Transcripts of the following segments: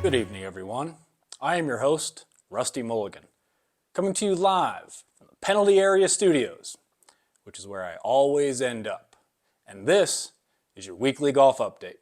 Good evening, everyone. I am your host, Rusty Mulligan, coming to you live from the Penalty Area Studios, which is where I always end up. And this is your weekly golf update.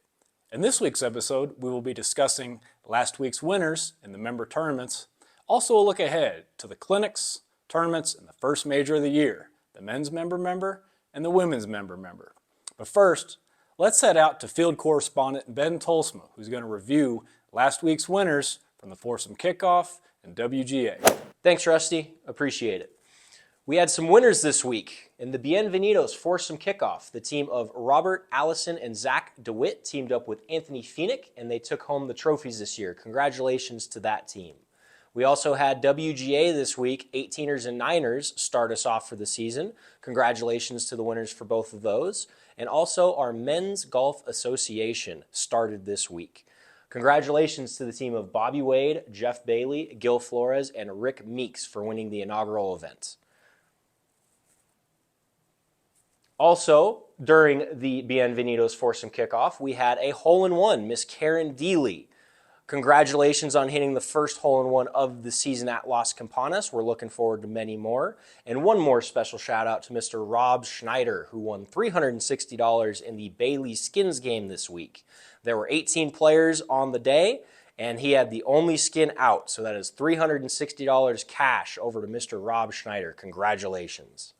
In this week's episode, we will be discussing last week's winners in the member tournaments, also a look ahead to the clinics, tournaments, and the first major of the year, the men's member, and the women's member. But first, let's head out to field correspondent Ben Tolsma, who's going to review last week's winners from the foursome kickoff and WGA. Thanks, Rusty. Appreciate it. We had some winners this week. In the Bienvenidos foursome kickoff, the team of Robert, Allison, and Zach DeWitt teamed up with Anthony Phoenix, and they took home the trophies this year. Congratulations to that team. We also had WGA this week. 18ers and 9ers start us off for the season. Congratulations to the winners for both of those. And also our Men's Golf Association started this week. Congratulations to the team of Bobby Wade, Jeff Bailey, Gil Flores, and Rick Meeks for winning the inaugural event. Also, during the Bienvenidos foursome kickoff, we had a hole-in-one, Miss Karen Deely. Congratulations on hitting the first hole-in-one of the season at Las Campanas. We're looking forward to many more. And one more special shout-out to Mr. Rob Schneider, who won $360 in the Bailey Skins game this week. There were 18 players on the day, and he had the only skin out, so that is $360 cash over to Mr. Rob Schneider. Congratulations.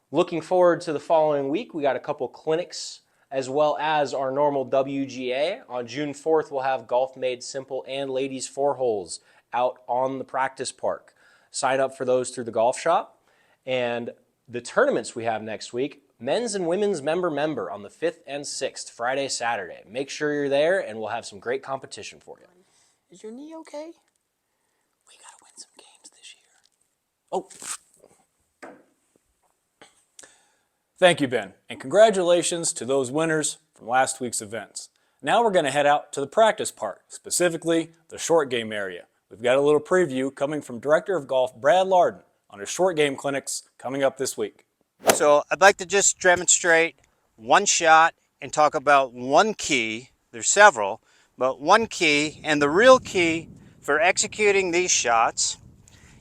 Looking forward to the following week, we got a couple clinics as well as our normal WGA. On June 4th, we'll have Golf Made Simple and Ladies 4 Holes out on the practice park. Sign up for those through the golf shop. And the tournaments we have next week, men's and women's member on the 5th and 6th, Friday, Saturday. Make sure you're there, and we'll have some great competition for you. Is your knee okay? We got to win some games this year. Oh. Thank you, Ben, and congratulations to those winners from last week's events. Now we're going to head out to the practice park, specifically the short game area. We've got a little preview coming from Director of Golf Brad Larden on his short game clinics coming up this week. So I'd like to just demonstrate one shot and talk about one key. There's several, but one key, and the real key for executing these shots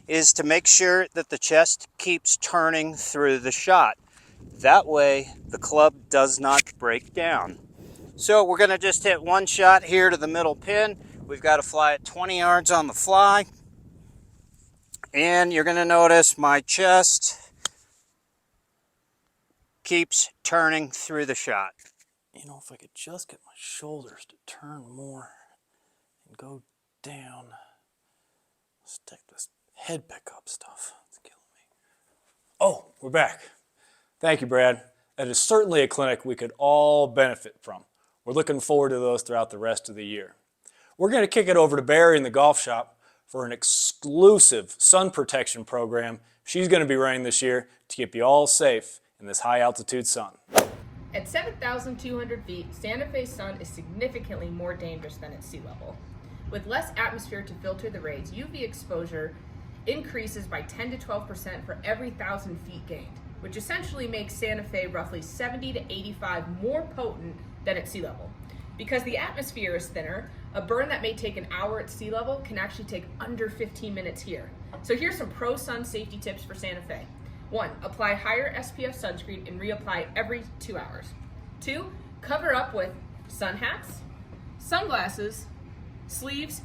is to make sure that the chest keeps turning through the shot. That way the club does not break down. So we're going to just hit one shot here to the middle pin. We've got to fly it 20 yards on the fly. And you're going to notice my chest keeps turning through the shot. You know, if I could just get my shoulders to turn more and go down. Let's take this head pickup stuff. It's killing me. Oh, we're back. Thank you, Brad. That is certainly a clinic we could all benefit from. We're looking forward to those throughout the rest of the year. We're going to kick it over to Barrie in the golf shop for an exclusive sun protection program she's going to be running this year to keep you all safe in this high altitude sun. At 7,200 feet, Santa Fe's sun is significantly more dangerous than at sea level. With less atmosphere to filter the rays, UV exposure increases by 10 to 12% for every 1,000 feet gained, which essentially makes Santa Fe roughly 70 to 85 more potent than at sea level. Because the atmosphere is thinner, a burn that may take an hour at sea level can actually take under 15 minutes here. So here's some pro sun safety tips for Santa Fe. 1. Apply higher SPF sunscreen and reapply every 2 hours. 2. Cover up with sun hats, sunglasses, sleeves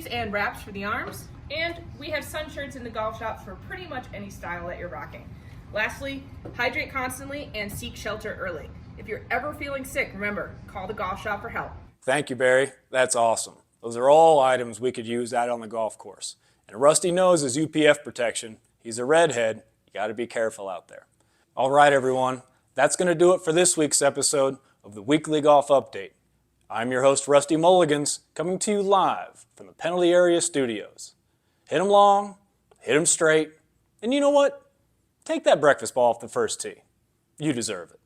and wraps for the arms, and we have sun shirts in the golf shop for pretty much any style that you're rocking. Lastly, hydrate constantly and seek shelter early. If you're ever feeling sick, remember, call the golf shop for help. Thank you, Barrie. That's awesome. Those are all items we could use out on the golf course. And Rusty knows his UPF protection. He's a redhead. You got to be careful out there. All right, everyone. That's going to do it for this week's episode of the Weekly Golf Update. I'm your host, Rusty Mulligans, coming to you live from the Penalty Area Studios. Hit 'em long, hit 'em straight, and you know what? Take that breakfast ball off the first tee. You deserve it.